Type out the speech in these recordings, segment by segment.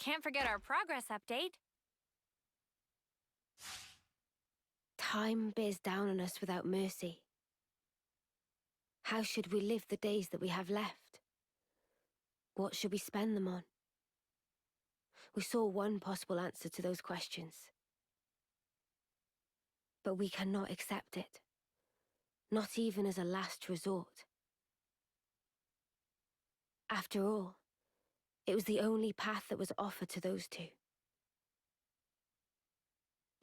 Can't forget our progress update. Time bears down on us without mercy. How should we live the days that we have left? What should we spend them on? We saw one possible answer to those questions. But we cannot accept it. Not even as a last resort. After all, it was the only path that was offered to those two.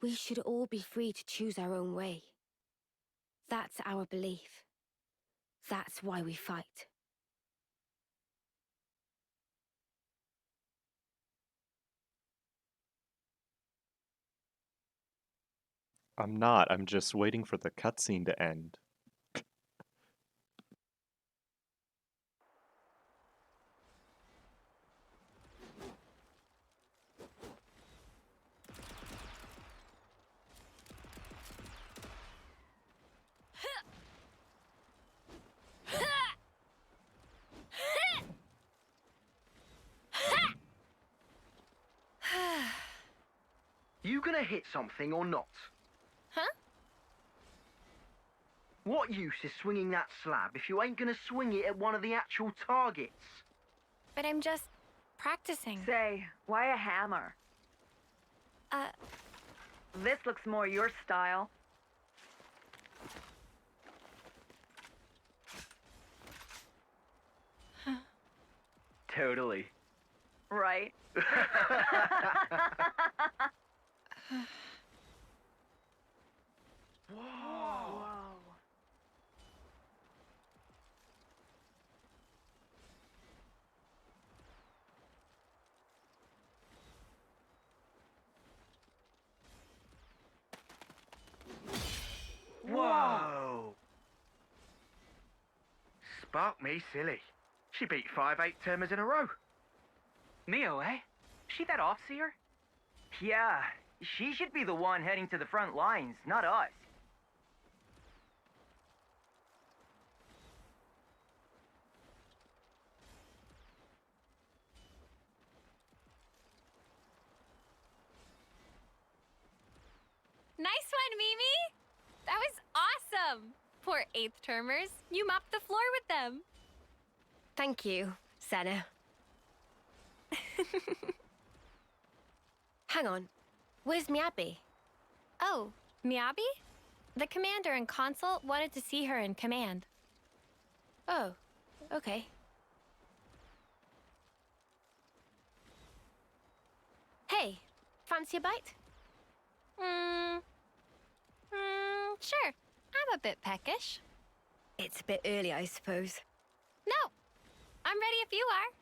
We should all be free to choose our own way. That's our belief. That's why we fight. I'm not. I'm just waiting for the cutscene to end. You gonna hit something or not? Huh? What use is swinging that slab if you ain't gonna swing it at one of the actual targets? But I'm just practicing. Say, why a hammer? This looks more your style. Totally. Right. Whoa. Whoa! Spark me silly. She beat 5 8-termers in a row. Mio, eh? She that Offseer? Yeah, she should be the one heading to the front lines, not us. Nice one, Mimi! That was awesome! Poor 8th termers. You mopped the floor with them. Thank you, Senna. Hang on. Where's Miyabi? Oh, Miyabi? The commander and consult wanted to see her in command. Oh, okay. Hey, fancy a bite? Sure. I'm a bit peckish. It's a bit early, I suppose. No, I'm ready if you are.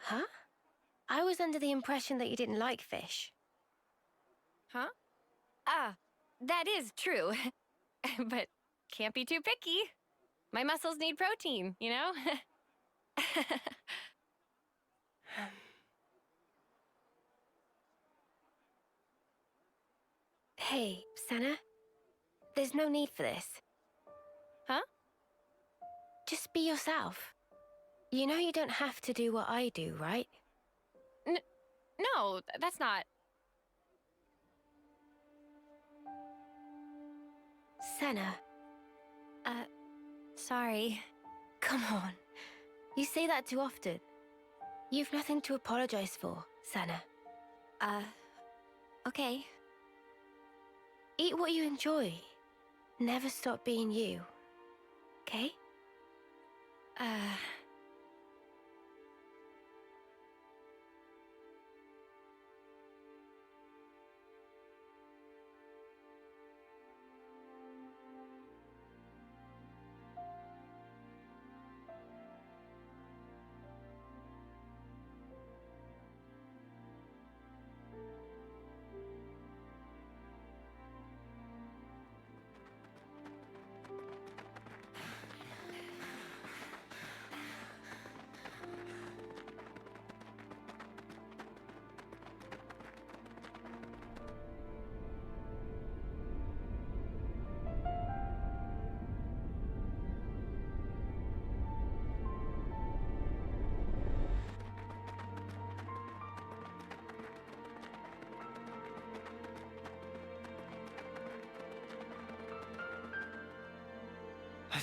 Huh? I was under the impression that you didn't like fish. Huh? Ah, that is true. But can't be too picky. My muscles need protein, you know? Hey, Senna. There's no need for this. Huh? Just be yourself. You know you don't have to do what I do, right? No, that's not... Senna. Sorry. Come on. You say that too often. You've nothing to apologize for, Senna. Okay. Eat what you enjoy. Never stop being you. Okay?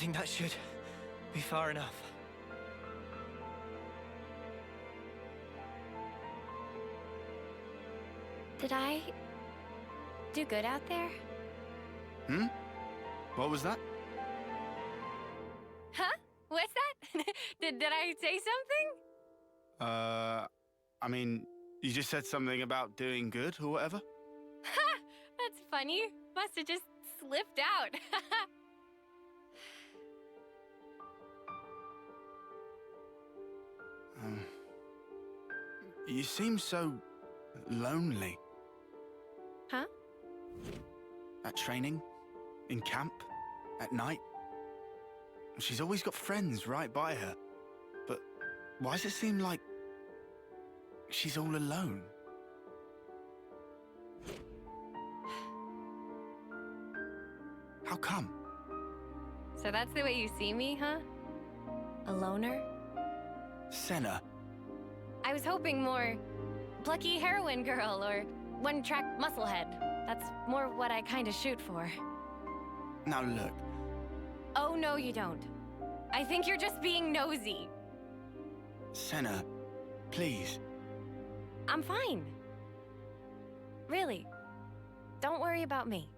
think that should be far enough. Did I do good out there? Hmm? What was that? Huh? What's that? did I say something? I mean, you just said something about doing good or whatever? Ha! That's funny. Must have just slipped out. You seem so lonely. Huh? At training, in camp, at night. She's always got friends right by her. But why does it seem like she's all alone? How come? So that's the way you see me, huh? A loner? Senna. I was hoping more plucky heroine girl or one-track musclehead. That's more what I kind of shoot for. Now look. Oh, no, you don't. I think you're just being nosy. Senna, please. I'm fine. Really. Don't worry about me.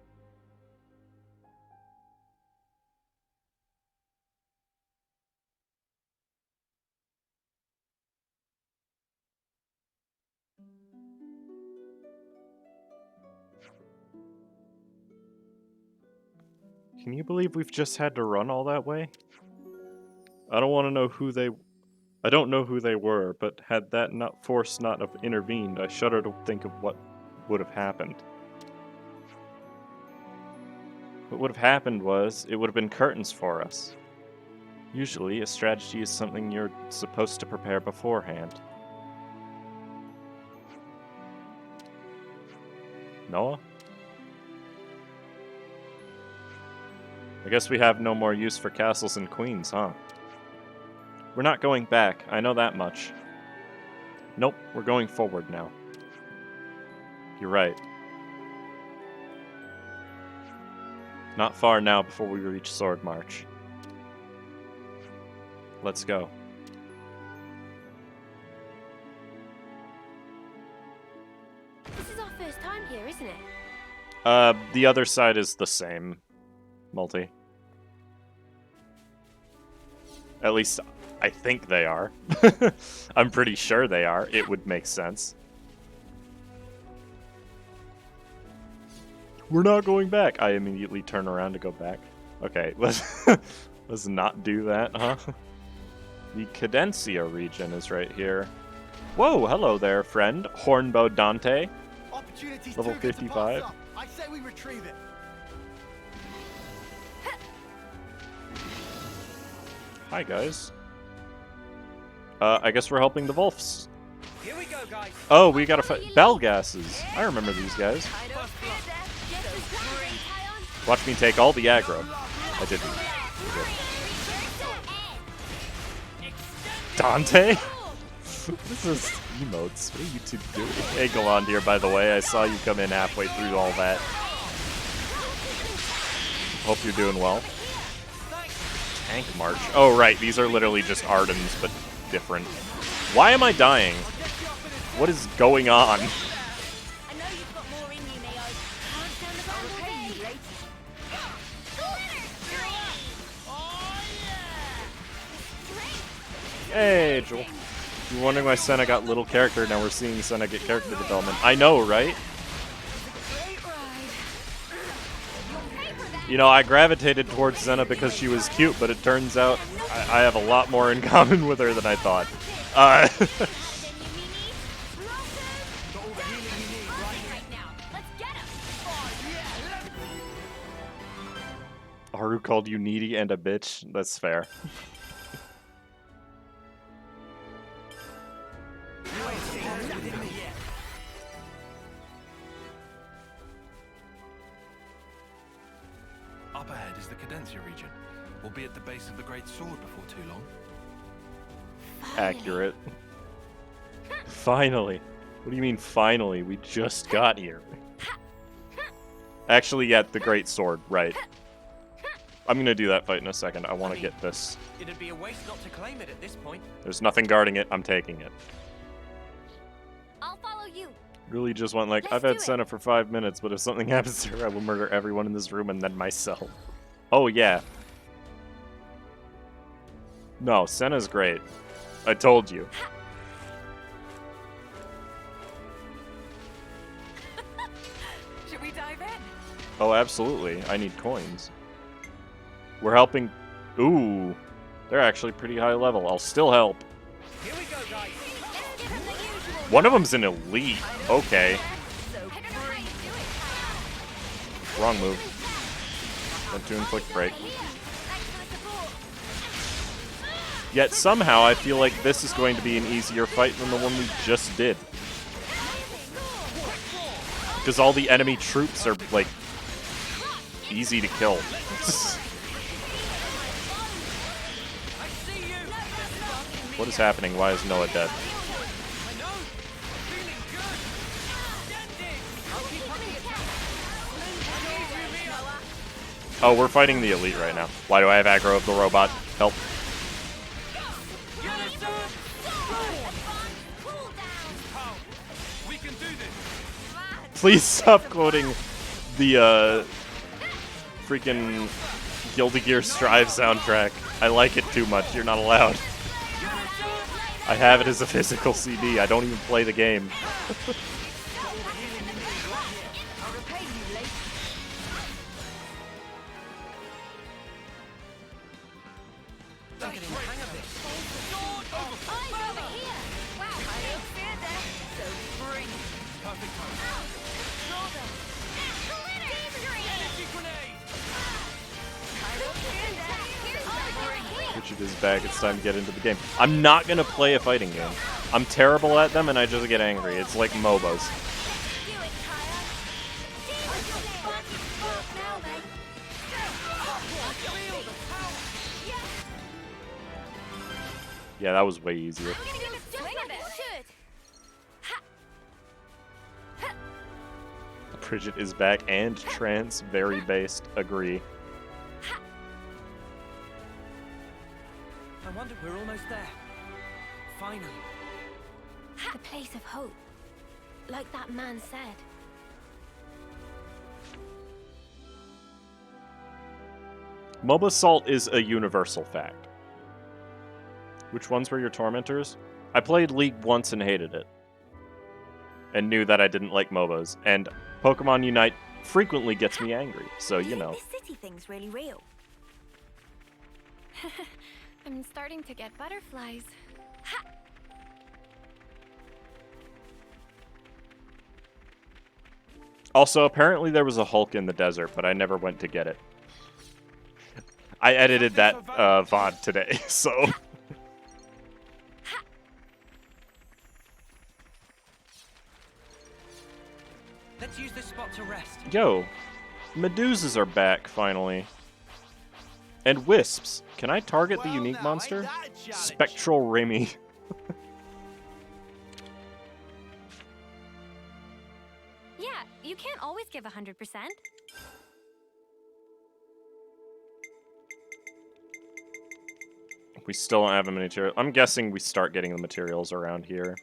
Can you believe we've just had to run all that way? I don't want to know who they... I don't know who they were, but had that force not have intervened, I shudder to think of what would have happened. What would have happened was, it would have been curtains for us. Usually, a strategy is something you're supposed to prepare beforehand. Noah? I guess we have no more use for castles and queens, huh? We're not going back, I know that much. Nope, we're going forward now. You're right. Not far now before we reach Swordmarch. Let's go. This is our first time here, isn't it? The other side is the same. Multi. At least, I think they are. I'm pretty sure they are. It would make sense. We're not going back. I immediately turn around to go back. Okay, let's not do that, huh? The Cadencia region is right here. Whoa, hello there, friend. Hornbow Dante. Level 55. I say we retrieve it. Hi, guys. I guess we're helping the Wolves. Here we go, guys. Oh, we gotta fight Balgasses. I remember these guys. Watch me take all the aggro. I didn't. Dante? This is emotes. What are you two doing? Hey, Galandir, by the way, I saw you come in halfway through all that. Hope you're doing well. Tank March. Oh, right. These are literally just Ardens, but different. Why am I dying? What is going on? Hey, Joel. You're wondering why Senna got little character, now we're seeing Senna get character development. I know, right? You know, I gravitated towards Senna because she was cute, but it turns out I have a lot more in common with her than I thought. Haru called you needy and a bitch. That's fair. Up ahead is the Cadencia region. We'll be at the base of the Great Sword before too long. Accurate. Finally. What do you mean finally? We just got here. Actually, yeah, the Great Sword, right. I'm gonna do that fight in a second. I want to get this. It'd be a waste not to claim it at this point. There's nothing guarding it. I'm taking it. I'll follow you. Really just went like, Let's I've had do it. Senna for 5 minutes, but if something happens to her, I will murder everyone in this room and then myself. Oh, yeah. No, Senna's great. I told you. Should we dive in? Oh, absolutely. I need coins. We're helping... Ooh. They're actually pretty high level. I'll still help. Here we go, guys. One of them's an elite. Okay. Wrong move. Went to inflict break. Yet somehow I feel like this is going to be an easier fight than the one we just did. Because all the enemy troops are, like, easy to kill. What is happening? Why is Noah dead? Oh, we're fighting the elite right now. Why do I have aggro of the robot? Help. Please stop quoting the freaking Guilty Gear Strive soundtrack. I like it too much. You're not allowed. I have it as a physical CD. I don't even play the game. Richard is back. It's time to get into the game. I'm not going to play a fighting game. I'm terrible at them and I just get angry. It's like MOBAs. Yeah, that was way easier. Bridget is back and trance, very based. Agree. I wonder we're almost there. Finally. The place of hope. Like that man said. MOBA Salt is a universal fact. Which ones were your tormentors? I played League once and hated it. And knew that I didn't like MOBAs. And Pokemon Unite frequently gets me angry, so you know. This city thing's really real. I'm starting to get butterflies. Also, apparently there was a Hulk in the desert, but I never went to get it. I edited that VOD today, so... Let's use this spot to rest. Yo, Medusas are back, finally. And Wisps. Can I target the unique monster? Spectral Remy. Yeah, you can't always give 100%. We still don't have a material. I'm guessing we start getting the materials around here.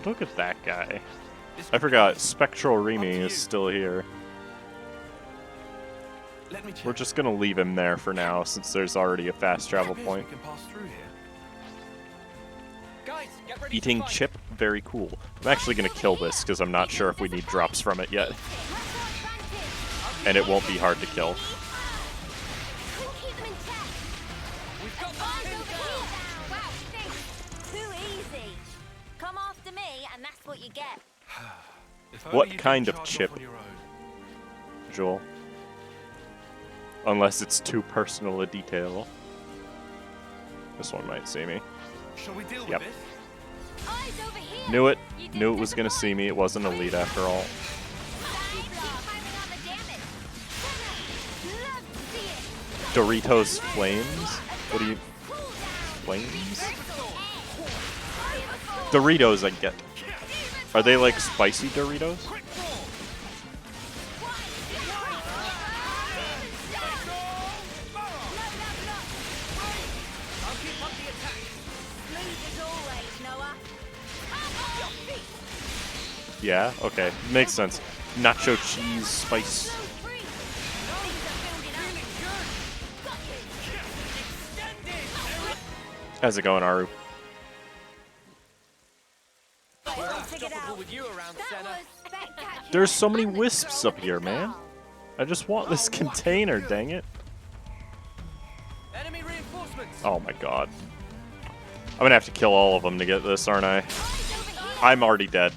Look at that guy. I forgot, Spectral Remy is still here. We're just gonna leave him there for now, since there's already a fast travel point. Guys, get ready. Eating chip, very cool. I'm actually gonna kill this, because I'm not sure if we need drops from it yet. And it won't be hard to kill. What you get. What kind of chip, Joel? Unless it's too personal a detail. This one might see me. Shall we deal Yep. with this? Knew it. Knew it was gonna see me. It wasn't a lead after all. Doritos Flames? What do you... Flames? Doritos I get. Are they like spicy Doritos? up the attack. Smooth as always, Noah. Yeah, okay. Makes sense. Nacho cheese spice. How's it going, Aru? With you around, Senna. There's so many wisps up here, man. I just want this container, dang it. Enemy reinforcements. Oh my god. I'm gonna have to kill all of them to get this, aren't I? I'm already dead.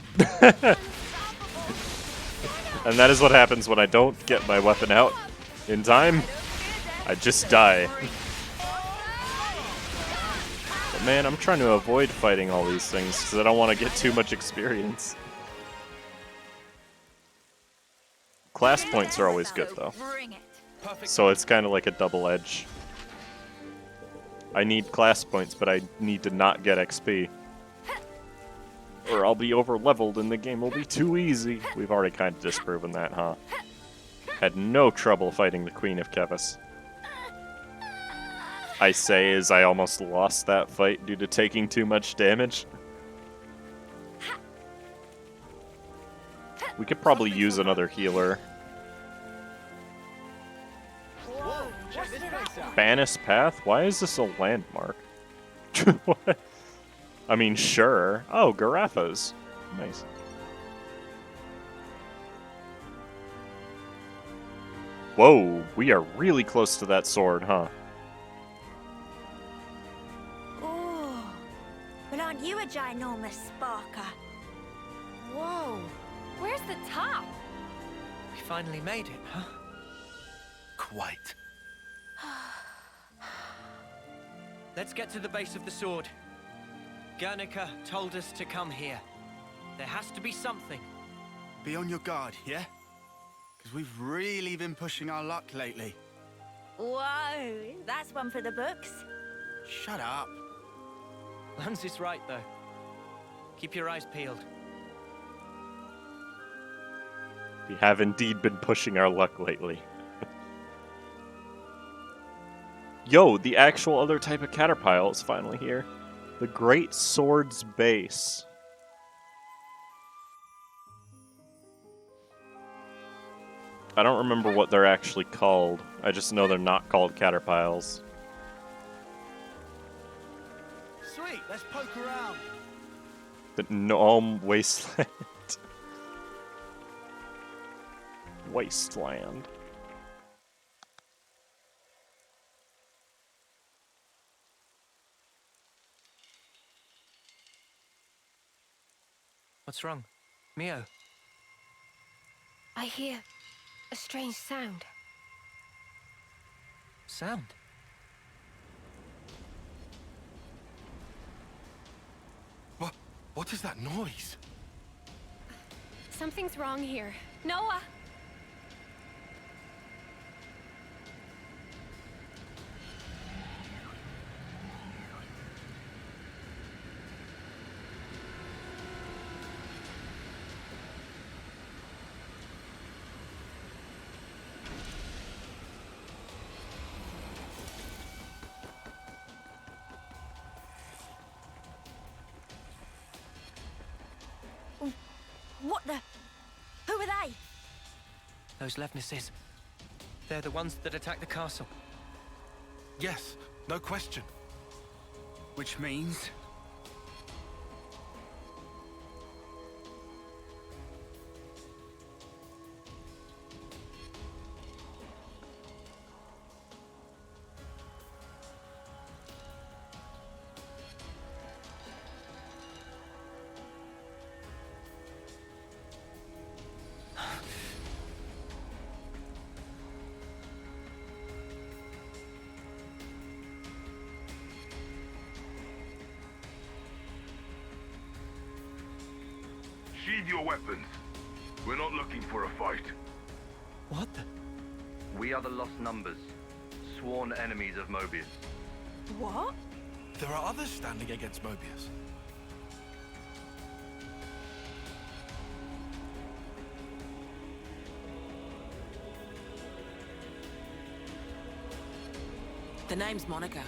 And that is what happens when I don't get my weapon out in time. I just die. But man, I'm trying to avoid fighting all these things because I don't want to get too much experience. Class points are always good, though. So it's kind of like a double edge. I need class points, but I need to not get XP. Or I'll be over-leveled and the game will be too easy. We've already kind of disproven that, huh? Had no trouble fighting the Queen of Kevas. I say as I almost lost that fight due to taking too much damage. We could probably use another healer. Banis Path? Why is this a landmark? What? I mean, sure. Oh, Garathas. Nice. Whoa, we are really close to that sword, huh? Oh, well, aren't you a ginormous sparker? Whoa. Where's the top? We finally made it, huh? Quite. Let's get to the base of the sword. Guernica told us to come here. There has to be something. Be on your guard, yeah? Because we've really been pushing our luck lately. Whoa, that's one for the books. Shut up. Lance is right, though. Keep your eyes peeled. We have indeed been pushing our luck lately. Yo, the actual other type of caterpillar is finally here. The Great Sword's Base. I don't remember what they're actually called. I just know they're not called caterpillars. Sweet, let's poke around. The Gnome Wasteland. Wasteland. What's wrong? Mio? I hear a strange sound. Sound? What is that noise? Something's wrong here. Noah! What the? Who are they? Those Levnesses. They're the ones that attacked the castle. Yes, no question. Which means... Sheathe your weapons. We're not looking for a fight. What the? We are the Lost Numbers, sworn enemies of Mobius. What? There are others standing against Mobius. The name's Monica.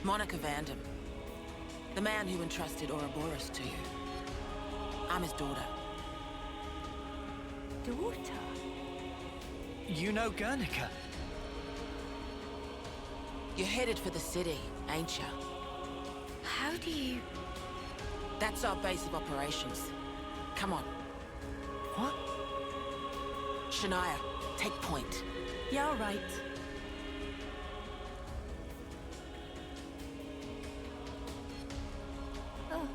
Monica Vandam. The man who entrusted Uroboros to you. I'm his daughter. Daughter? You know Guernica? You're headed for the city, ain't ya? How do you... That's our base of operations. Come on. What? Shania, take point. You're right. Oh.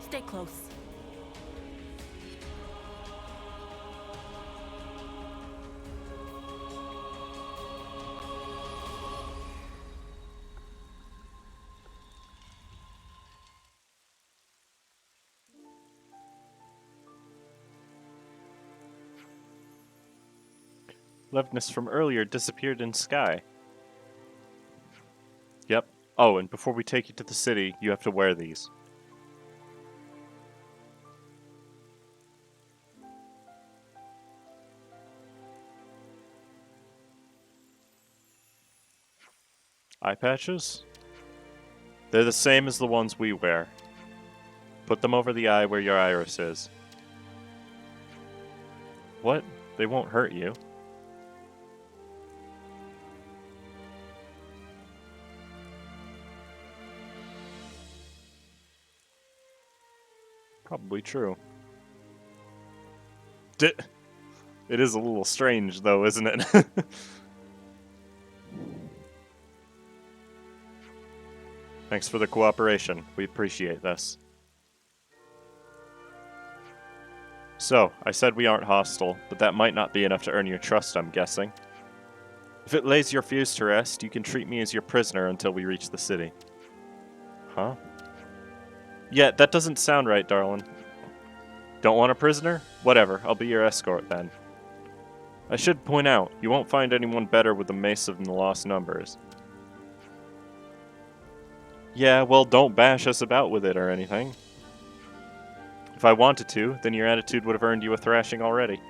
Stay close. Levness from earlier disappeared in sky. Yep. Oh, and before we take you to the city, you have to wear these. Eye patches? They're the same as the ones we wear. Put them over the eye where your iris is. What? They won't hurt you. Probably true. It is a little strange, though, isn't it? Thanks for the cooperation. We appreciate this. So, I said we aren't hostile, but that might not be enough to earn your trust, I'm guessing. If it lays your fears to rest, you can treat me as your prisoner until we reach the city. Huh? Yeah, that doesn't sound right, darling. Don't want a prisoner? Whatever, I'll be your escort then. I should point out, you won't find anyone better with the Mace of the Lost Numbers. Yeah, well, don't bash us about with it or anything. If I wanted to, then your attitude would have earned you a thrashing already.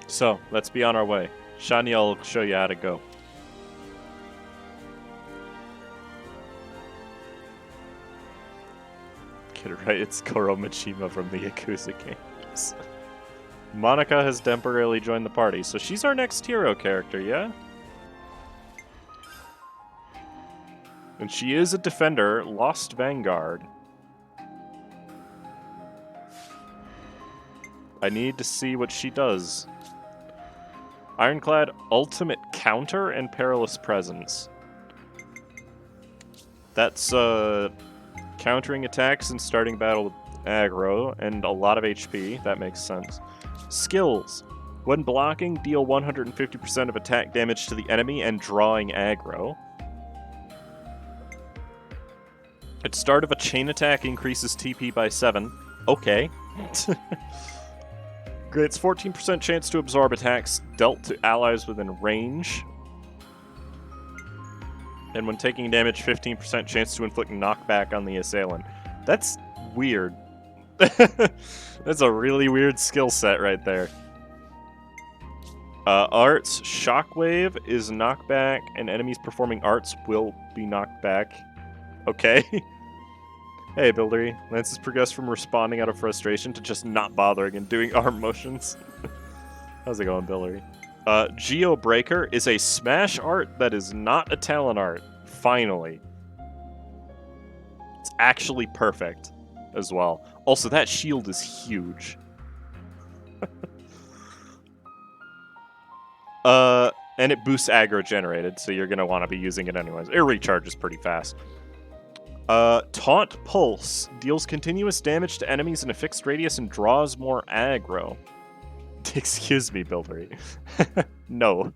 So, let's be on our way. Shania will show you how to go. Get it right, it's Koro Machima from the Yakuza games. Monica has temporarily joined the party, so she's our next hero character, yeah? And she is a defender, Lost Vanguard. I need to see what she does. Ironclad Ultimate Counter and Perilous Presence. That's, countering attacks and starting battle with aggro, and a lot of HP. That makes sense. Skills. When blocking, deal 150% of attack damage to the enemy and drawing aggro. At start of a chain attack, increases TP by 7. Okay. Grants 14% chance to absorb attacks dealt to allies within range. And when taking damage, 15% chance to inflict knockback on the assailant. That's weird. That's a really weird skill set right there. Arts, Shockwave is knockback, and enemies performing arts will be knocked back. Okay. Hey, Buildery. Lance's progressed from responding out of frustration to just not bothering and doing arm motions. How's it going, Buildery? Geobreaker is a smash art that is not a talent art. Finally. It's actually perfect as well. Also, that shield is huge. And it boosts aggro generated, so you're going to want to be using it anyways. It recharges pretty fast. Taunt Pulse deals continuous damage to enemies in a fixed radius and draws more aggro. Excuse me, Buildery. No.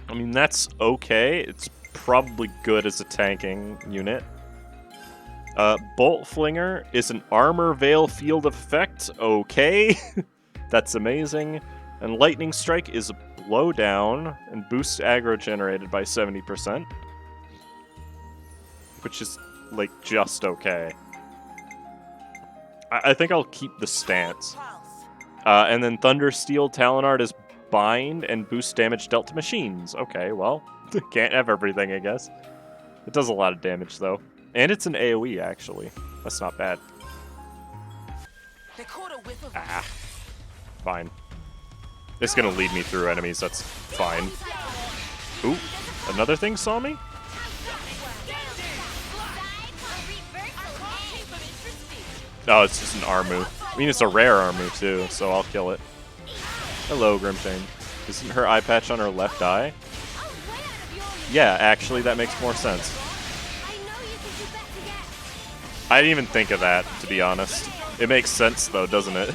I mean, that's okay. It's probably good as a tanking unit. Bolt Flinger is an armor veil field effect. Okay. That's amazing. And Lightning Strike is a slow down and boost aggro generated by 70%. Which is, like, just okay. I think I'll keep the stance. And then Thundersteel Talonart is bind and boost damage dealt to machines. Okay, well, can't have everything, I guess. It does a lot of damage, though. And it's an AoE, actually. That's not bad. Ah. Fine. It's gonna lead me through enemies, that's fine. Ooh, another thing saw me? Oh, it's just an Armu. I mean, it's a rare Armu, too, so I'll kill it. Hello, Grimshane. Isn't her eye patch on her left eye? Yeah, actually, that makes more sense. I didn't even think of that, to be honest. It makes sense, though, doesn't it?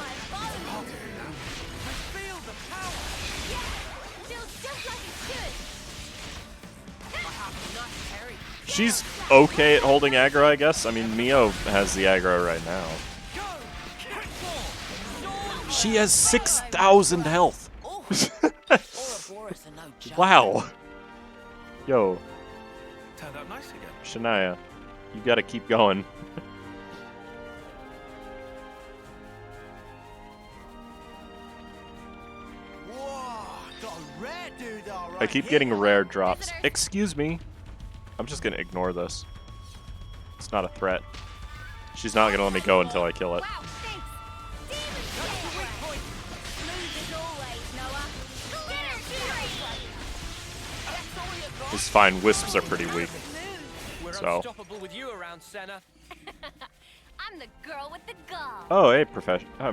She's okay at holding aggro, I guess. I mean, Mio has the aggro right now. She has 6,000 health. Wow. Yo. Turned out nice again. Shania, you gotta keep going. I keep getting rare drops. Excuse me. I'm just gonna ignore this. It's not a threat. She's not gonna let me go until I kill it. It's fine. Wisps are pretty weak. So. I'm the girl with the gall. Oh, hey,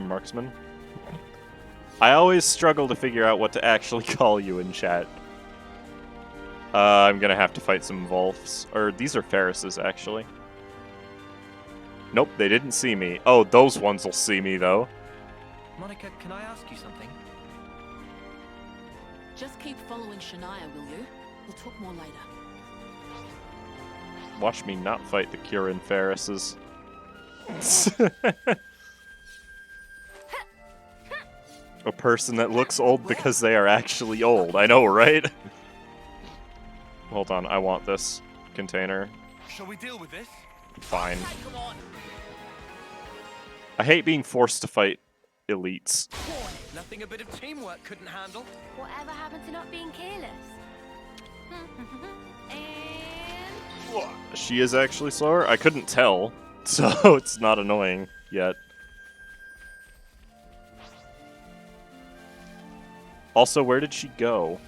marksman. I always struggle to figure out what to actually call you in chat. I'm gonna have to fight some Volfs. Or, these are Ferrises, actually. Nope, they didn't see me. Oh, those ones will see me, though. Monica, can I ask you something? Just keep following Shania, will you? We'll talk more later. Watch me not fight the Kirin Ferrises. A person that looks old because they are actually old. I know, right? Hold on, I want this container. Shall we deal with this? Fine. I hate being forced to fight elites. Nothing a bit of teamwork couldn't handle. Whatever happened to not being careless? And... She is actually slower? I couldn't tell, so it's not annoying yet. Also, where did she go?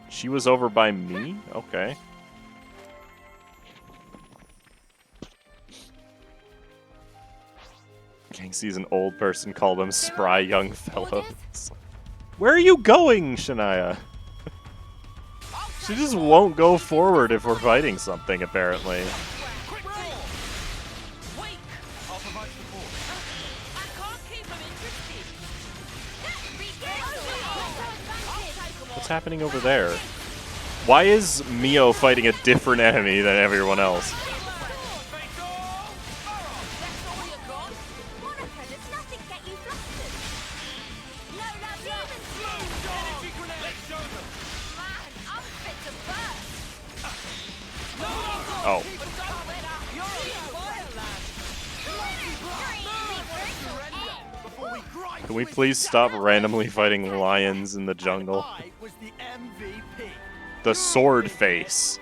She was over by me? Okay. Gang sees an old person call them spry young fellows. Where are you going, Shania? She just won't go forward if we're fighting something, apparently. What's happening over there? Why is Mio fighting a different enemy than everyone else? Oh. Can we please stop randomly fighting lions in the jungle? The sword face.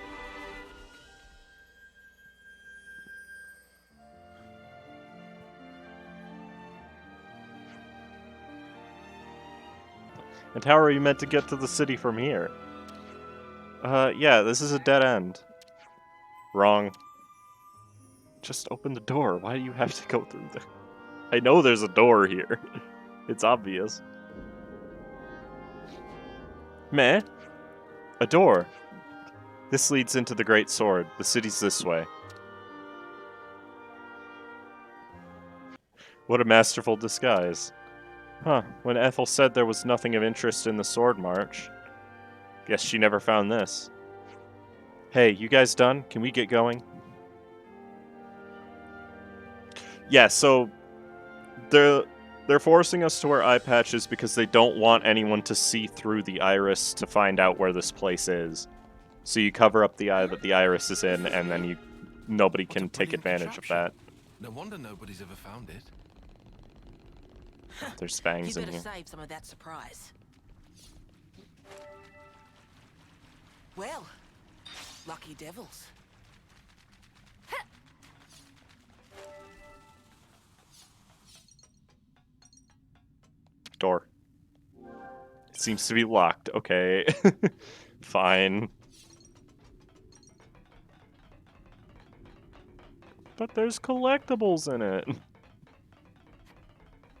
And how are you meant to get to the city from here? Yeah, this is a dead end. Wrong. Just open the door. Why do you have to go through there? I know there's a door here. It's obvious. Meh. A door. This leads into the Great Sword. The city's this way. What a masterful disguise. Huh. When Ethel said there was nothing of interest in the Swordmarch, guess she never found this. Hey, you guys done? Can we get going? Yeah, so They're forcing us to wear eye patches because they don't want anyone to see through the iris to find out where this place is. So you cover up the eye that the iris is in, and then nobody can take advantage of that. No wonder nobody's ever found it. There's fangs You in better here. save some of that surprise. Well, lucky devils. Door. It seems to be locked. Okay. Fine. But there's collectibles in it.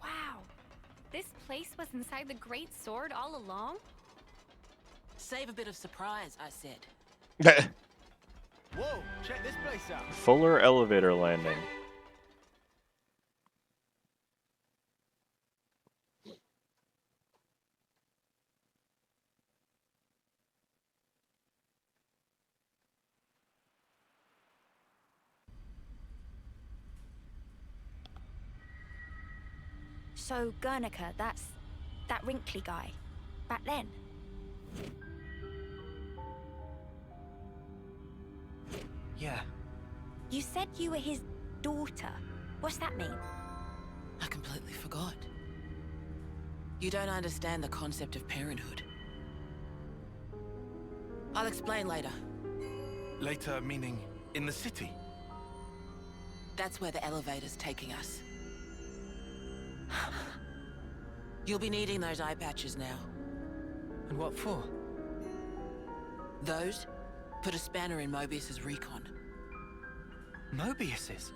Wow. This place was inside the Great Sword all along? Save a bit of surprise, I said. Whoa, check this place out. Fuller elevator landing. So, Guernica, that's that wrinkly guy. Back then. Yeah. You said you were his daughter. What's that mean? I completely forgot. You don't understand the concept of parenthood. I'll explain later. Later, meaning in the city? That's where the elevator's taking us. You'll be needing those eye patches now. And what for? Those put a spanner in Mobius's recon. Mobius's?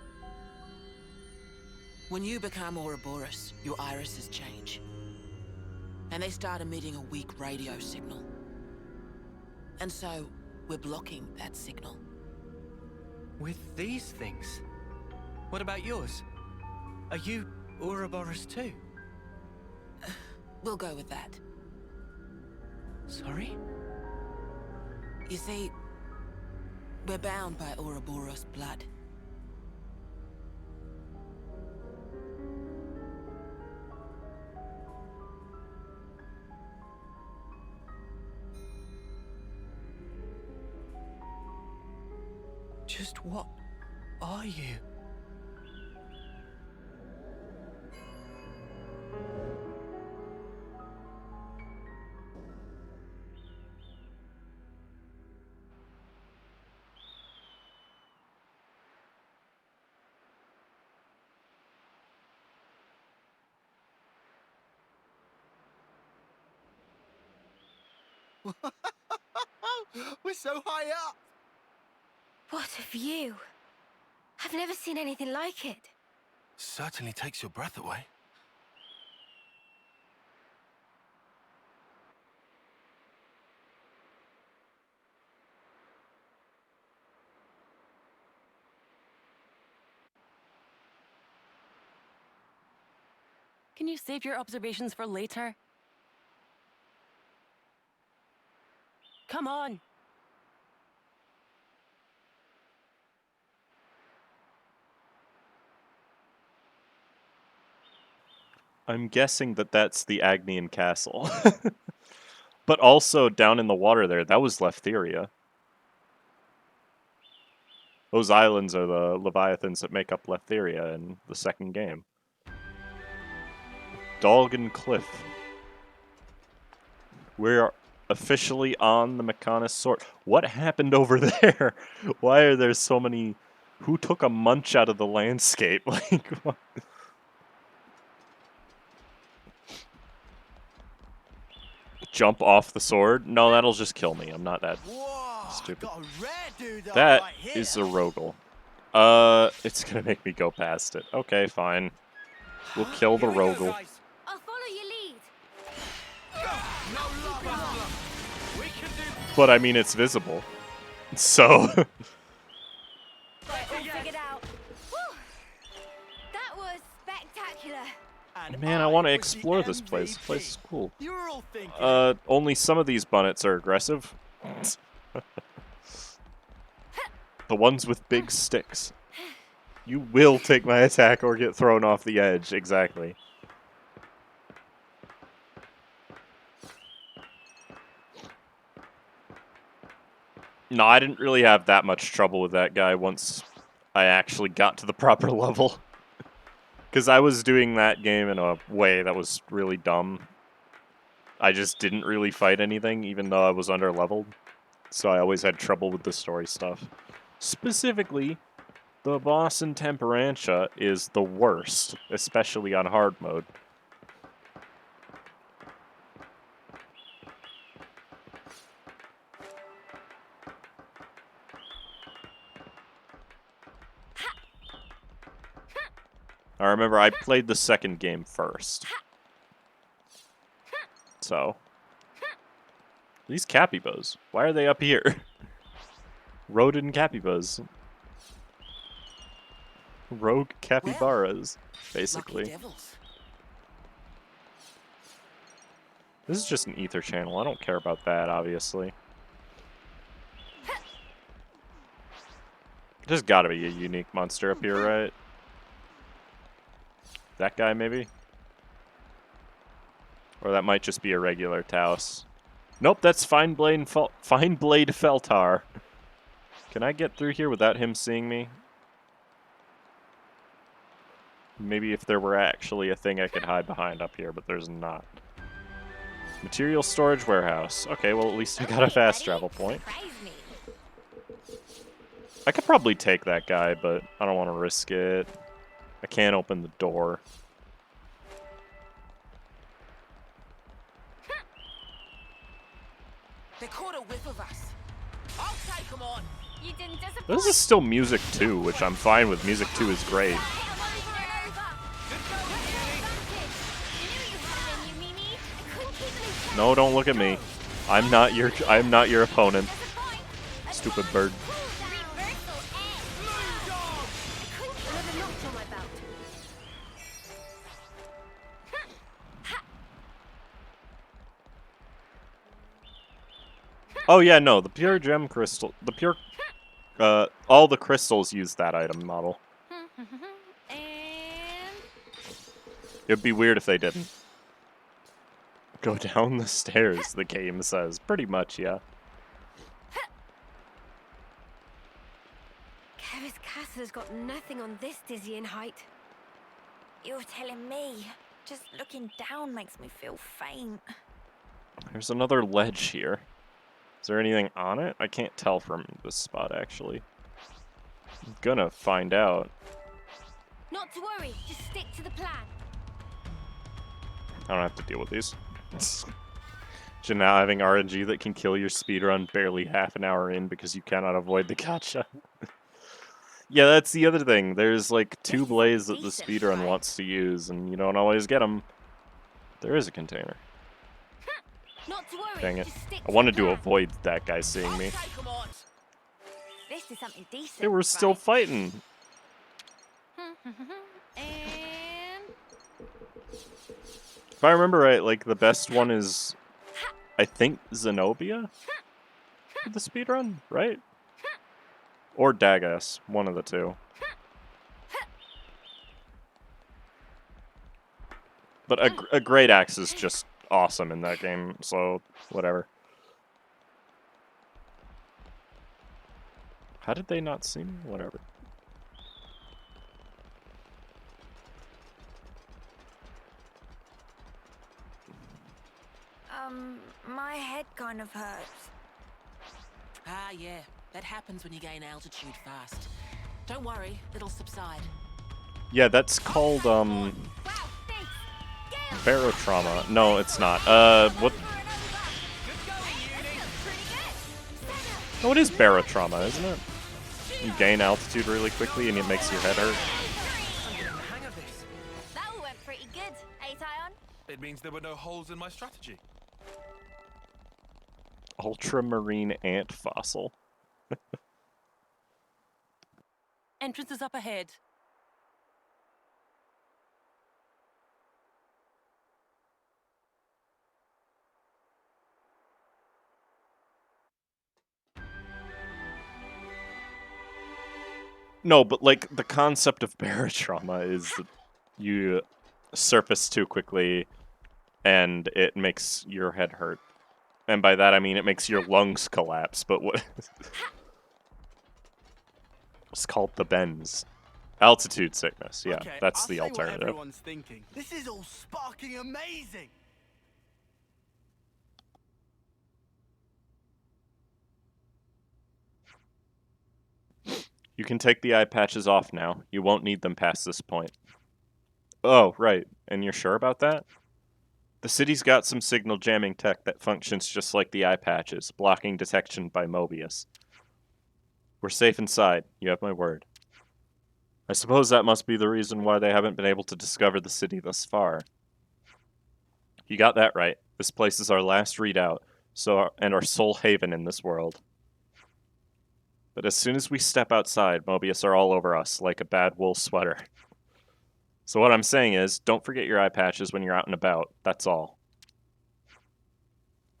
When you become Ouroboros, your irises change. And they start emitting a weak radio signal. And so, we're blocking that signal. With these things? What about yours? Are you Ouroboros too? We'll go with that. Sorry? You see, we're bound by Ouroboros blood. Just what are you? We're so high up! What a view! I've never seen anything like it. Certainly takes your breath away. Can you save your observations for later? Come on! I'm guessing that that's the Agnian Castle. But also, down in the water there, that was Leftheria. Those islands are the Leviathans that make up Leftheria in the second game. Dalgan Cliff. We're officially on the Mechonis Sword. What happened over there? Why are there so many... Who took a munch out of the landscape? Like, what? Jump off the sword? No, that'll just kill me. I'm not that stupid. That is a Rogel. It's gonna make me go past it. Okay, fine. We'll kill the Rogel. I'll follow your lead. But I mean, it's visible. So... All figured out. Whew. That was spectacular. Man, I want to explore this place. This place is cool. Only some of these bunnets are aggressive. The ones with big sticks. You will take my attack or get thrown off the edge, exactly. No, I didn't really have that much trouble with that guy once I actually got to the proper level. Because I was doing that game in a way that was really dumb. I just didn't really fight anything, even though I was under-leveled. So I always had trouble with the story stuff. Specifically, the boss in Temperantia is the worst, especially on hard mode. I remember I played the second game first. So, these capybas, why are they up here? Rodent capybas. Rogue capybaras, basically. This is just an ether channel. I don't care about that, obviously. There's gotta be a unique monster up here, right? That guy, maybe? Or that might just be a regular Taos. Nope, that's Fineblade Feltar. Can I get through here without him seeing me? Maybe if there were actually a thing I could hide behind up here, but there's not. Material storage warehouse. Okay, well at least I got a fast travel point. I could probably take that guy, but I don't want to risk it. I can't open the door. They caught a whiff of us. I'll take them on. You didn't disappoint. This is still Music 2, which I'm fine with. Music 2 is great. No, don't look at me. I'm not your opponent. Stupid bird. Oh yeah, no, the pure gem crystal, the pure, all the crystals use that item model. It'd be weird if they didn't. Go down the stairs, the game says. Pretty much, yeah. Kevis Castle's got nothing on this dizzying height. You're telling me. Just looking down makes me feel faint. There's another ledge here. Is there anything on it? I can't tell from this spot, actually. I'm gonna find out. Not to worry, just stick to the plan. I don't have to deal with these. So now having RNG that can kill your speedrun barely half an hour in because you cannot avoid the gotcha. Yeah, that's the other thing. There's like 2 blades that the speedrun wants to use, and you don't always get them. There is a container. Not to worry, Dang it. just stick I wanted to the to plan. avoid that guy seeing me. This is something decent. They were still fighting. And If I remember right, like, the best one is, I think, Zenobia? For the speedrun, right? Or Dagas, one of the two. But a great axe is just awesome in that game, so whatever. How did they not see me? Whatever. My head kind of hurts. Ah, yeah. That happens when you gain altitude fast. Don't worry, it'll subside. Yeah, that's called, Barotrauma. No, it's not. What? No, it is Barotrauma, isn't it? You gain altitude really quickly and it makes your head hurt. that all went pretty good, eh, Tyon? It means there were no holes in my strategy. Ultramarine ant fossil. Entrance is up ahead. No, but like the concept of Barotrauma is that you surface too quickly and it makes your head hurt. And by that I mean it makes your lungs collapse, but what... It's called the bends. Altitude sickness, yeah, Okay, that's I'll the say what alternative. everyone's thinking. This is all sparking amazing! You can take the eye patches off now. You won't need them past this point. Oh, right. And you're sure about that? The city's got some signal jamming tech that functions just like the eye patches, blocking detection by Mobius. We're safe inside. You have my word. I suppose that must be the reason why they haven't been able to discover the city thus far. You got that right. This place is our last redoubt, and our sole haven in this world. But as soon as we step outside, Mobius are all over us, like a bad wool sweater. So what I'm saying is, don't forget your eye patches when you're out and about. That's all.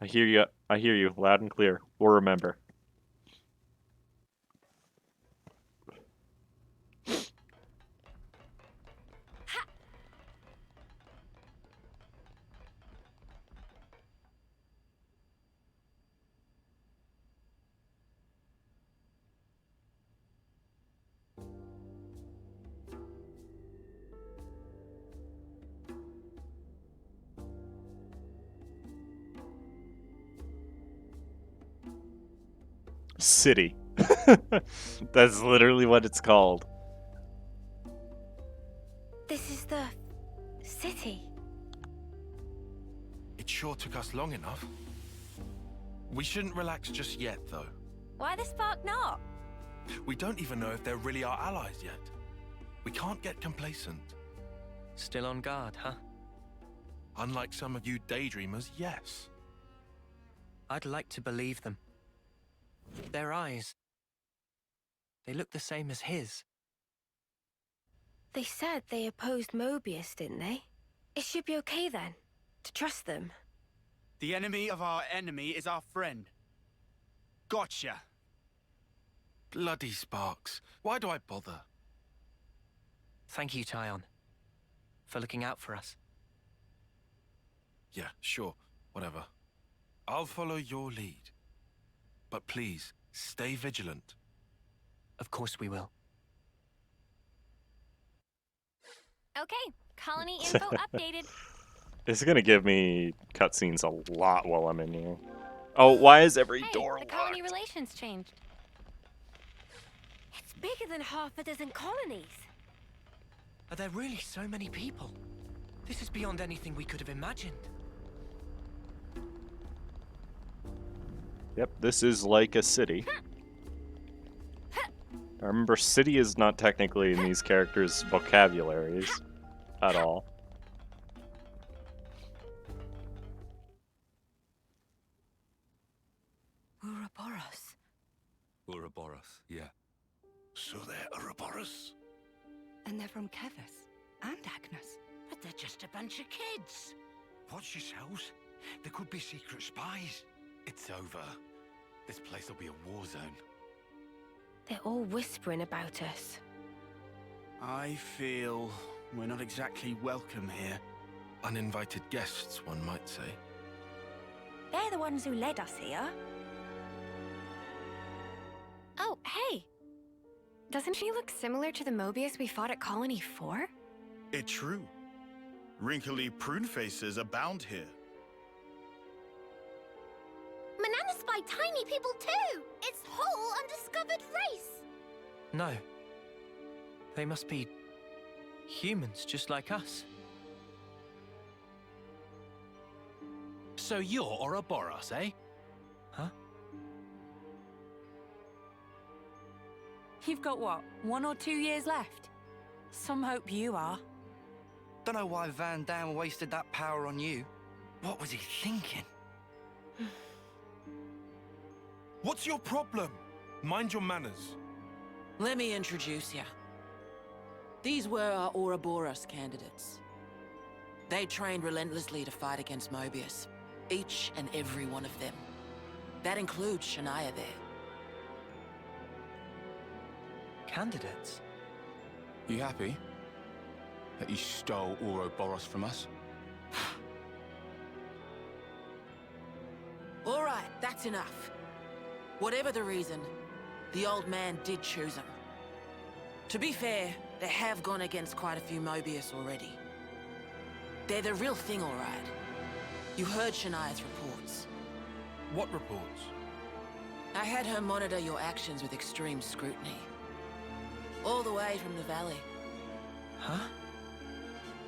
I hear you, loud and clear. We'll remember. City. That's literally what it's called. This is the city. It sure took us long enough. We shouldn't relax just yet, though. Why the spark not? We don't even know if they're really our allies yet. We can't get complacent. Still on guard, huh? Unlike some of you daydreamers, yes. I'd like to believe them. Their eyes. They look the same as his. They said they opposed Mobius, didn't they? It should be okay then, to trust them. The enemy of our enemy is our friend. Gotcha. Bloody Sparks. Why do I bother? Thank you, Tyon, for looking out for us. Yeah, sure. Whatever. I'll follow your lead. But please, stay vigilant. Of course we will. Okay, colony info updated. It's gonna give me cutscenes a lot while I'm in here. Oh, why is every Hey, door the locked? colony relations changed. It's bigger than half a dozen colonies. Are there really so many people? This is beyond anything we could have imagined. Yep, this is like a city. I remember city is not technically in these characters' vocabularies at all. Uroboros. Uroboros, yeah. So they're Uroboros? And they're from Kevis and Agnes. But they're just a bunch of kids. Watch yourselves. There could be secret spies. It's over. This place will be a war zone. They're all whispering about us. I feel we're not exactly welcome here. Uninvited guests, one might say. They're the ones who led us here. Oh, hey! Doesn't she look similar to the Mobius we fought at Colony 4? It's true. Wrinkly prune faces abound here. Manana spy tiny people too! It's whole undiscovered race! No. They must be humans just like us. So you're Ouroboros, eh? Huh? You've got what, 1 or 2 years left? Some hope you are. Don't know why Van Dam wasted that power on you. What was he thinking? What's your problem? Mind your manners. Let me introduce you. These were our Ouroboros candidates. They trained relentlessly to fight against Mobius. Each and every one of them. That includes Shania there. Candidates? You happy that you stole Ouroboros from us? All right, that's enough. Whatever the reason, the old man did choose him. To be fair, they have gone against quite a few Mobius already. They're the real thing, all right. You heard Shania's reports. What reports? I had her monitor your actions with extreme scrutiny. All the way from the valley. Huh?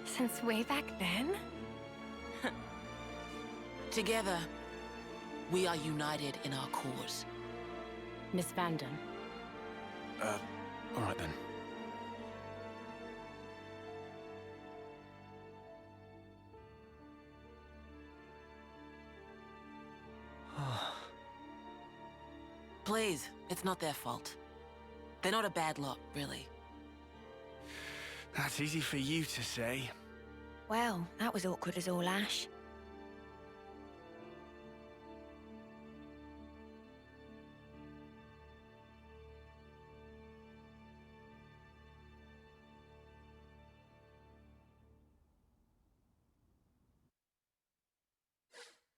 Since way back then? Together, we are united in our cause. Miss Vanden. All right then. Please, it's not their fault. They're not a bad lot, really. That's easy for you to say. Well, that was awkward as all ash.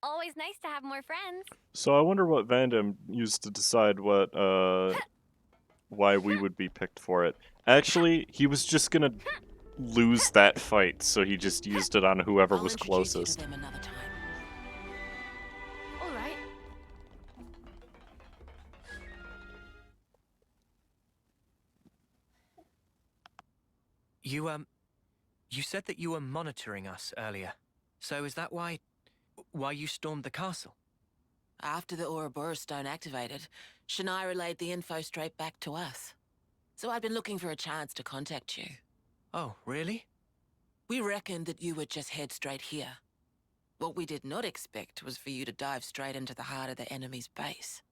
Always nice to have more friends. So I wonder what Vandam used to decide what why we would be picked for it. Actually, he was just gonna lose that fight, so he just used it on whoever was closest. All right. You said that you were monitoring us earlier. So is that why you stormed the castle? After the Uroboros stone activated, Shania relayed the info straight back to us. So I'd been looking for a chance to contact you. Oh, really? We reckoned that you would just head straight here. What we did not expect was for you to dive straight into the heart of the enemy's base.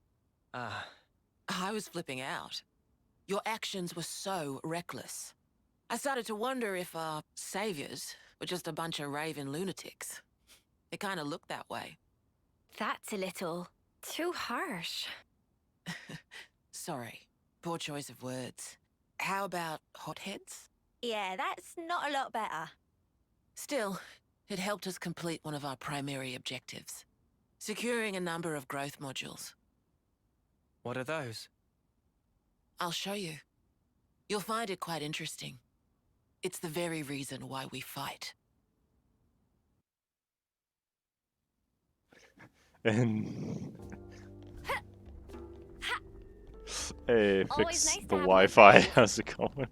Ah. I was flipping out. Your actions were so reckless. I started to wonder if our saviors were just a bunch of raving lunatics. It kind of looked that way. That's a little too harsh. Sorry. Poor choice of words. How about hotheads? Yeah, that's not a lot better. Still, it helped us complete one of our primary objectives. Securing a number of growth modules. What are those? I'll show you. You'll find it quite interesting. It's the very reason why we fight. And hey, Always fix nice to the have Wi-Fi. How's it going?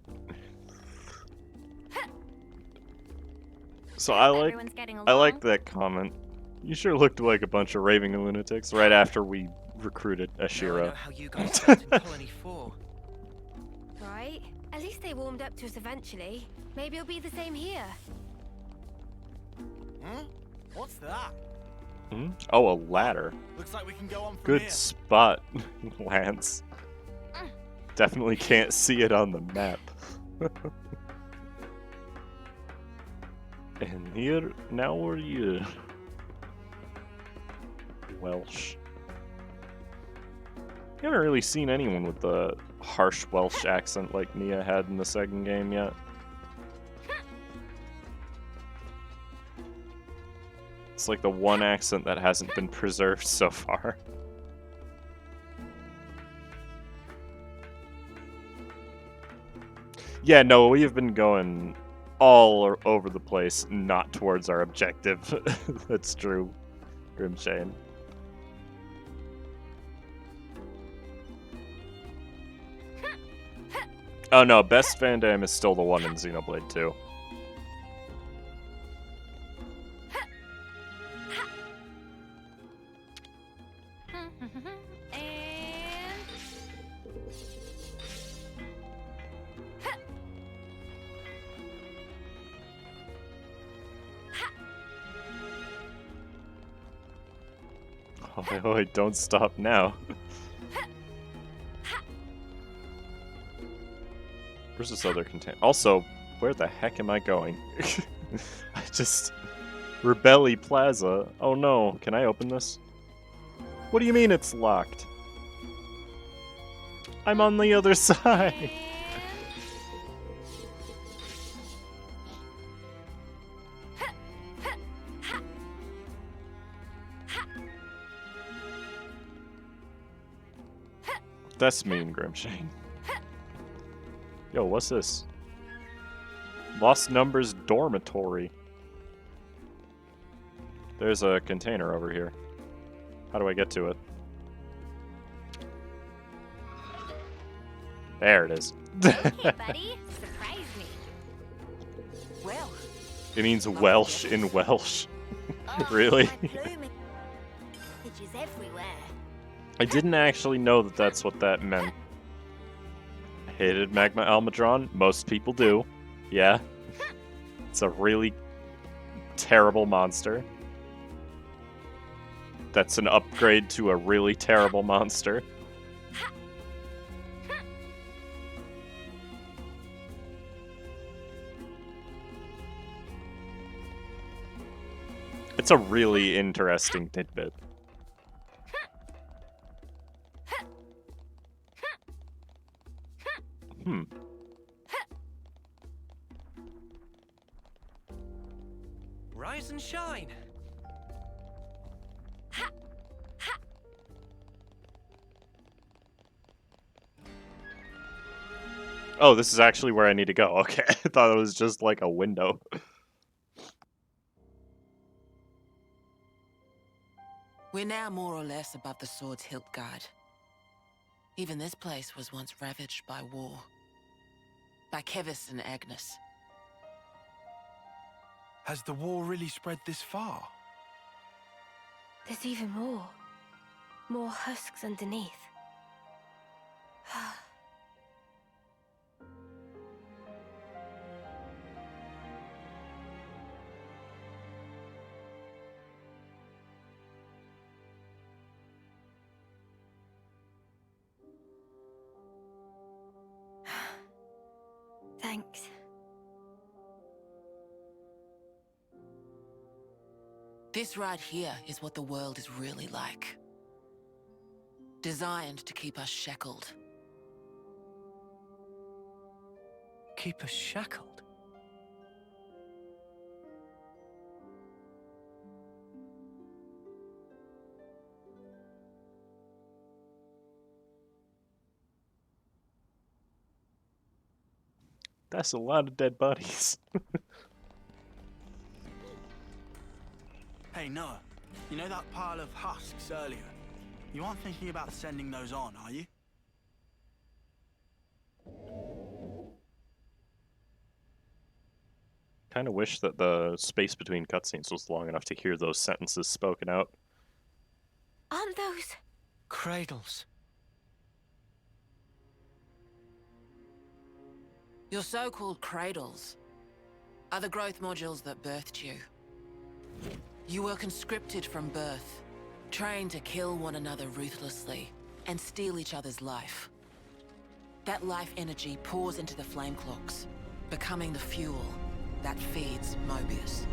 So Everyone's getting I like along. that comment. You sure looked like a bunch of raving lunatics right after we recruited Now I Ashira. know how you guys felt in Colony 4. Right. At least they warmed up to us eventually. Maybe it'll be the same here. What's that? Hmm? Oh, a ladder. Looks like we can go on from Good here. spot, Lance. Definitely can't see it on the map. And here, now we're here. Welsh. I haven't really seen anyone with the harsh Welsh accent like Nia had in the second game yet. It's like the one accent that hasn't been preserved so far. Yeah, no, we have been going all over the place, not towards our objective. That's true, Grimshane. Oh no, best Van Damme is still the one in Xenoblade 2. Oh, don't stop now. Where's this other container? Also, where the heck am I going? I just... Rebelli Plaza. Oh no, can I open this? What do you mean it's locked? I'm on the other side! That's mean, Grimshane. Yo, what's this? Lost Numbers Dormitory. There's a container over here. How do I get to it? There it is. Okay, buddy. Surprise me. Well. It means Welsh in Welsh. Really? Which is everywhere. I didn't actually know that that's what that meant. I hated Magma Almudron. Most people do. Yeah. It's a really terrible monster. That's an upgrade to a really terrible monster. It's a really interesting tidbit. Hmm. Rise and shine. Oh, this is actually where I need to go. Okay, I thought it was just like a window. We're now more or less above the sword's hilt guard. Even this place was once ravaged by war. By Kevis and Agnes. Has the war really spread this far? There's even more. More husks underneath. Thanks. This right here is what the world is really like. Designed to keep us shackled. Keep us shackled? That's a lot of dead bodies. Hey, Noah. You know that pile of husks earlier? You aren't thinking about sending those on, are you? Kind of wish that the space between cutscenes was long enough to hear those sentences spoken out. Aren't those... Cradles. Your so-called cradles are the growth modules that birthed you. You were conscripted from birth, trained to kill one another ruthlessly and steal each other's life. That life energy pours into the flame clocks, becoming the fuel that feeds Mobius.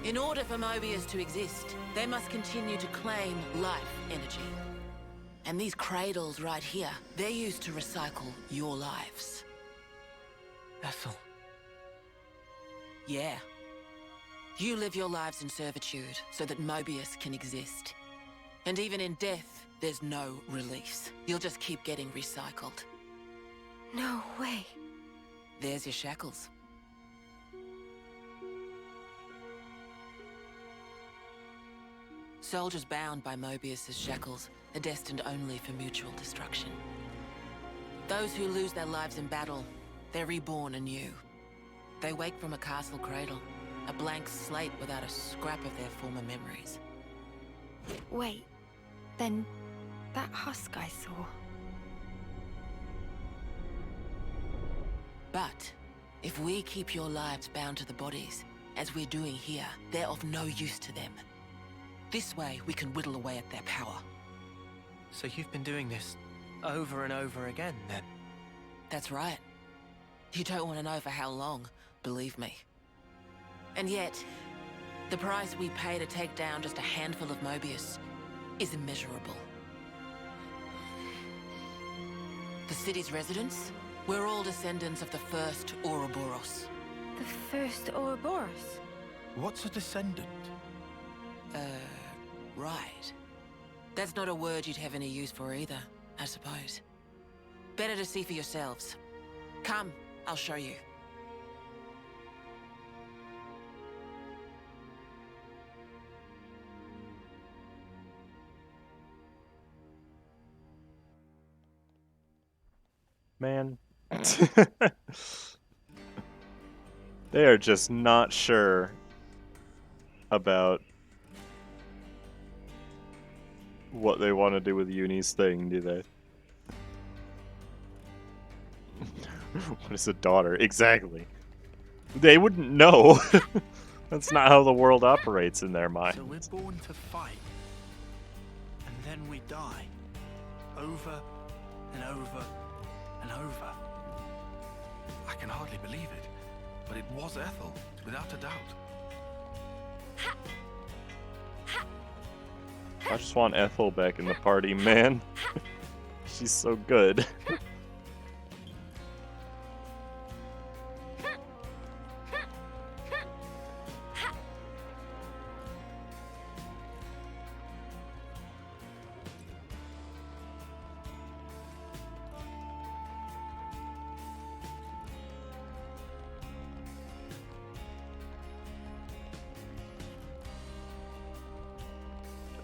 In order for Mobius to exist, they must continue to claim life energy. And these cradles right here, they're used to recycle your lives. Ethel. Yeah. You live your lives in servitude so that Mobius can exist. And even in death, there's no release. You'll just keep getting recycled. No way. There's your shackles. Soldiers bound by Mobius's shackles are destined only for mutual destruction. Those who lose their lives in battle, they're reborn anew. They wake from a castle cradle, a blank slate without a scrap of their former memories. Wait, then that husk I saw. But if we keep your lives bound to the bodies, as we're doing here, they're of no use to them. This way, we can whittle away at their power. So you've been doing this over and over again, then? That's right. You don't want to know for how long, believe me. And yet, the price we pay to take down just a handful of Mobius is immeasurable. The city's residents, we're all descendants of the First Uroboros. The First Uroboros? What's a descendant? Right. That's not a word you'd have any use for either, I suppose. Better to see for yourselves. Come, I'll show you. Man. They are just not sure about what they want to do with Uni's thing, do they? What is a daughter? Exactly. They wouldn't know. That's not how the world operates in their minds. So we're born to fight, and then we die, over and over and over. I can hardly believe it, but it was Ethel, without a doubt. I just want Ethel back in the party, man. She's so good.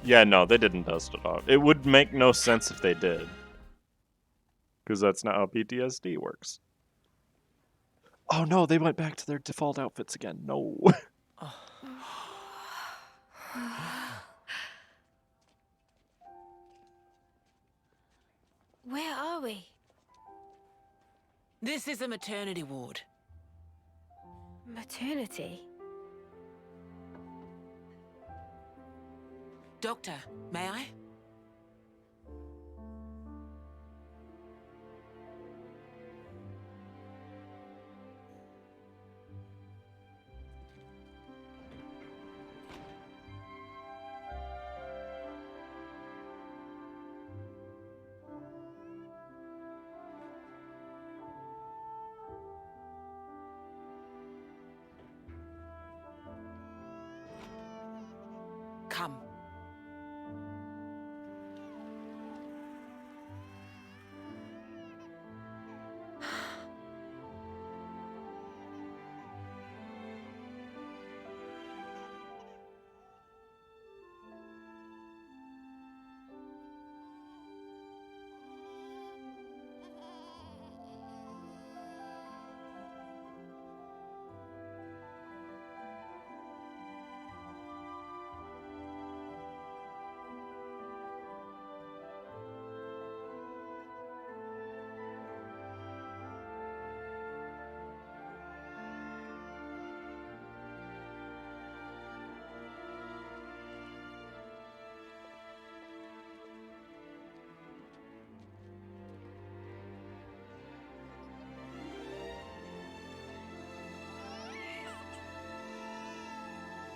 Yeah, no, they didn't dust it off. It would make no sense if they did. Because that's not how PTSD works. Oh no, they went back to their default outfits again. No. Where are we? This is a maternity ward. Maternity? Doctor, may I? Come.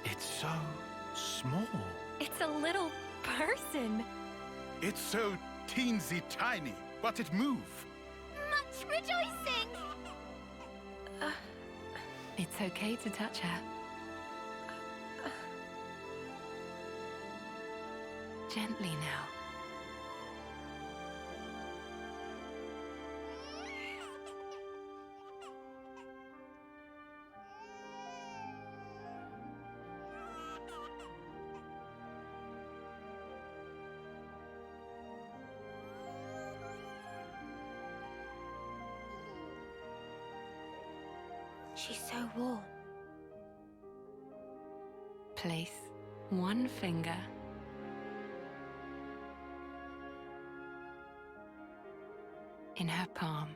It's so small. It's a little person. It's so teensy tiny, but it moves. Much rejoicing! It's okay to touch her. Gently now. She's so warm. Place one finger in her palm.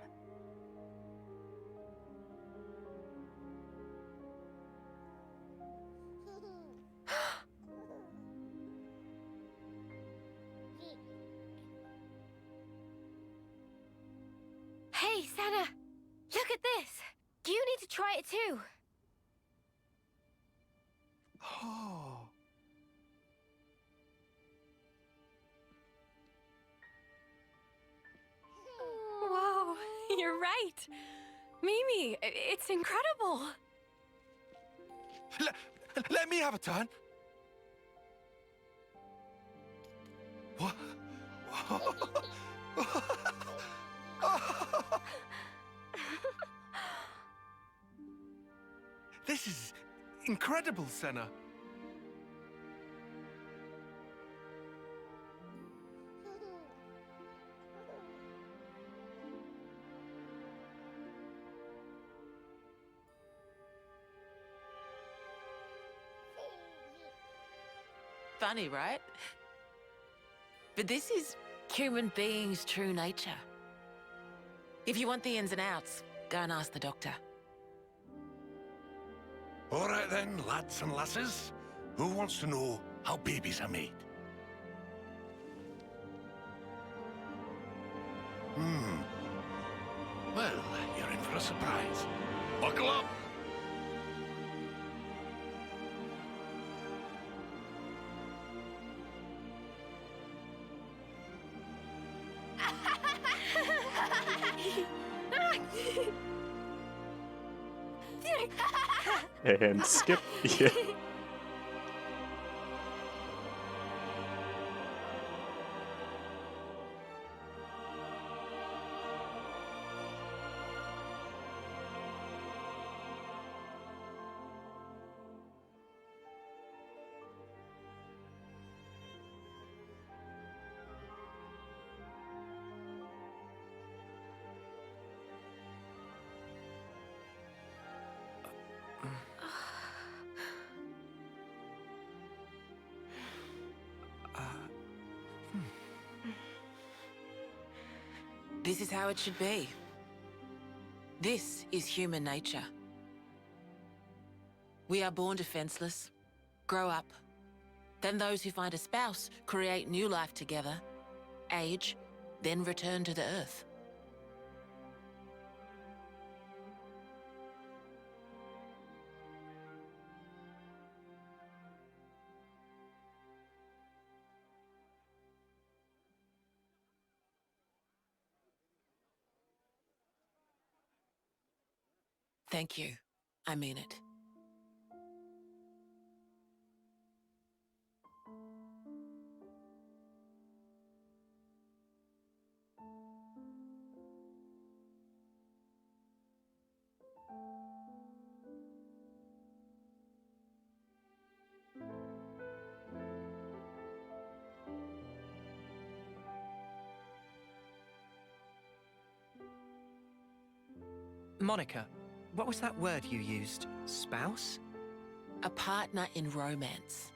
Hey, Sana! Look at this! You need to try it too. Oh. Whoa, you're right. Mimi, it's incredible. Let me have a turn. What? This is incredible, Senna. Funny, right? But this is human beings' true nature. If you want the ins and outs, go and ask the doctor. All right then, lads and lasses. Who wants to know how babies are made? Well, you're in for a surprise. Buckle up! And skip. Yeah. This is how it should be. This is human nature. We are born defenseless, grow up. Then those who find a spouse create new life together, age, then return to the earth. Thank you. I mean it. Monica, what was that word you used? Spouse? A partner in romance.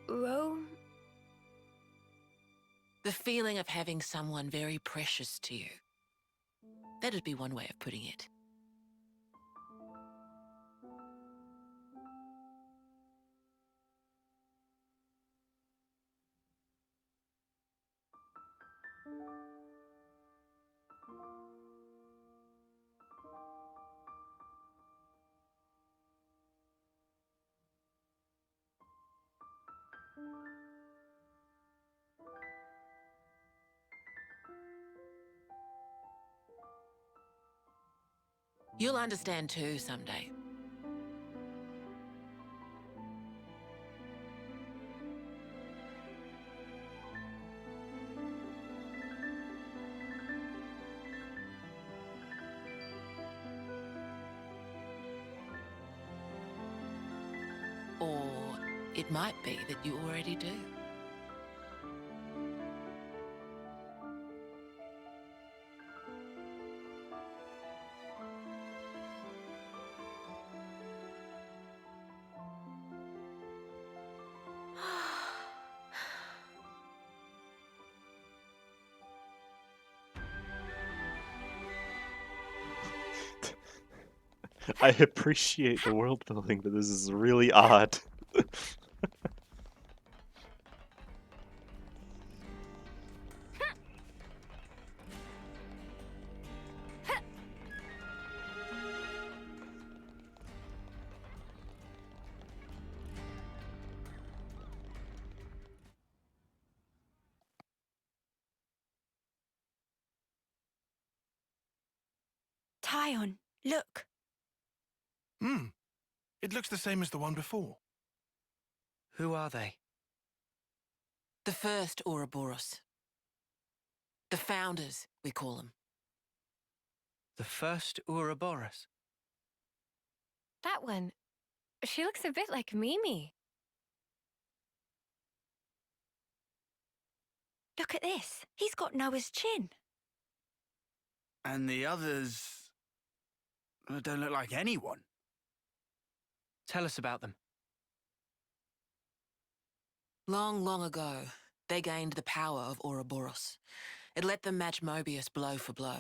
The feeling of having someone very precious to you. That'd be one way of putting it. You'll understand too someday. Or it might be that you already do. I appreciate the world building, but this is really odd. Tyon, look. It looks the same as the one before. Who are they? The First Uroboros. The Founders, we call them. The First Uroboros. That one. She looks a bit like Mimi. Look at this. He's got Noah's chin. And the others don't look like anyone. Tell us about them. Long, long ago, they gained the power of Uroboros. It let them match Mobius blow for blow.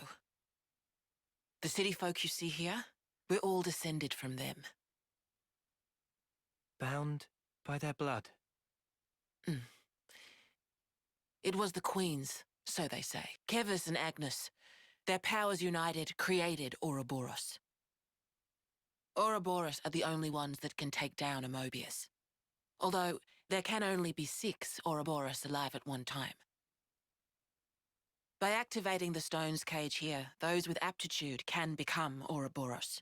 The city folk you see here, we're all descended from them. Bound by their blood. It was the Queens, so they say. Kevis and Agnes. Their powers united created Uroboros. Uroboros are the only ones that can take down a Mobius. Although, there can only be 6 Uroboros alive at one time. By activating the stone's cage here, those with aptitude can become Uroboros.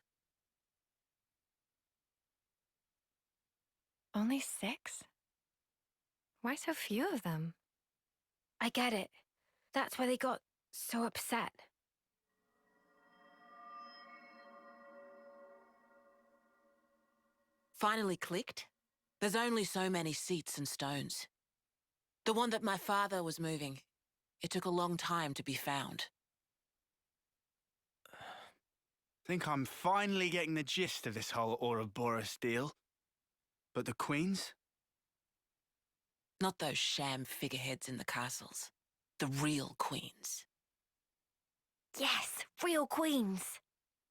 Only 6? Why so few of them? I get it. That's why they got so upset. Finally clicked? There's only so many seats and stones. The one that my father was moving, it took a long time to be found. Think I'm finally getting the gist of this whole Ouroboros deal. But the Queens? Not those sham figureheads in the castles. The real queens. Yes, real queens.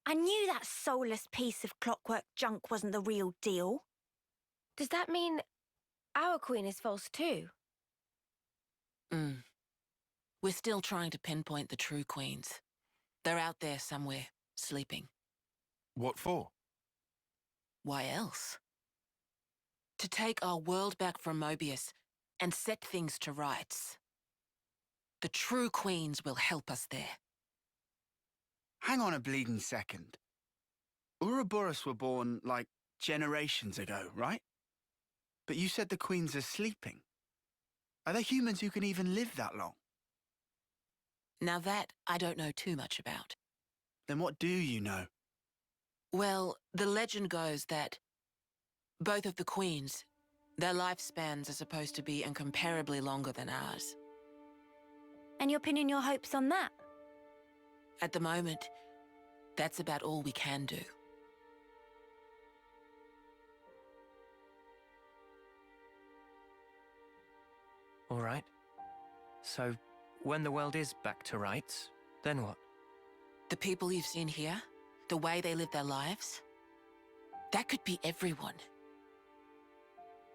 I knew that soulless piece of clockwork junk wasn't the real deal. Does that mean our queen is false too? We're still trying to pinpoint the true queens. They're out there somewhere, sleeping. What for? Why else? To take our world back from Mobius and set things to rights. The true queens will help us there. Hang on a bleeding second. Ouroboros were born, like, generations ago, right? But you said the queens are sleeping. Are there humans who can even live that long? Now that I don't know too much about. Then what do you know? Well, the legend goes that both of the queens, their lifespans are supposed to be incomparably longer than ours. And you're pinning your hopes on that? At the moment, that's about all we can do. All right. So, when the world is back to rights, then what? The people you've seen here, the way they live their lives, that could be everyone.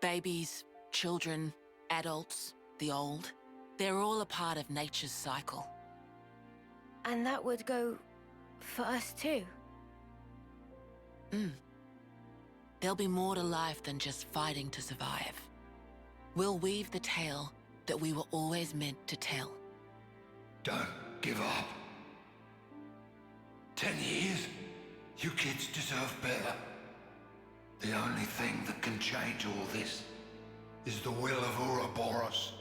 Babies, children, adults, the old, they're all a part of nature's cycle. And that would go for us too? There'll be more to life than just fighting to survive. We'll weave the tale that we were always meant to tell. Don't give up. 10 years? You kids deserve better. The only thing that can change all this is the will of Ouroboros.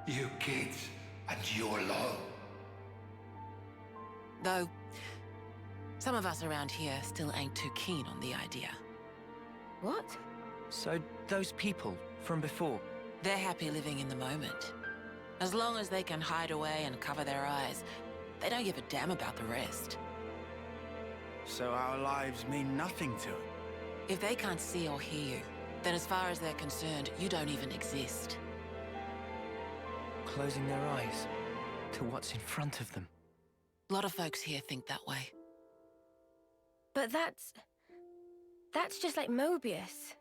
You kids, and you alone. Though, some of us around here still ain't too keen on the idea. What? So, those people from before, they're happy living in the moment. As long as they can hide away and cover their eyes, they don't give a damn about the rest. So our lives mean nothing to them? If they can't see or hear you, then as far as they're concerned, you don't even exist. closing their eyes to what's in front of them. A lot of folks here think that way. But that's just like Mobius.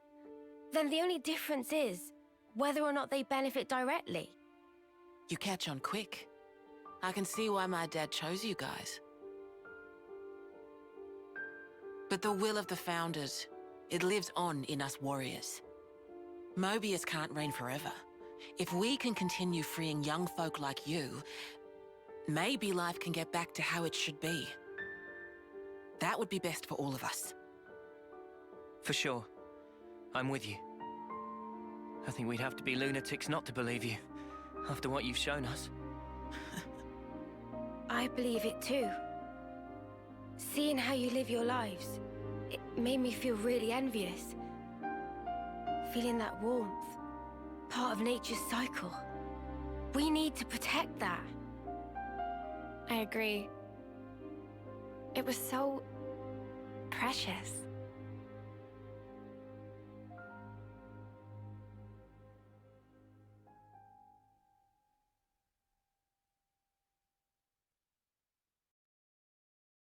Then the only difference is whether or not they benefit directly. You catch on quick. I can see why my dad chose you guys. But the will of the Founders, it lives on in us warriors. Mobius can't reign forever. If we can continue freeing young folk like you, maybe life can get back to how it should be. That would be best for all of us. For sure. I'm with you. I think we'd have to be lunatics not to believe you, after what you've shown us. I believe it too. Seeing how you live your lives, it made me feel really envious. Feeling that warmth, part of nature's cycle. We need to protect that. I agree. It was so precious.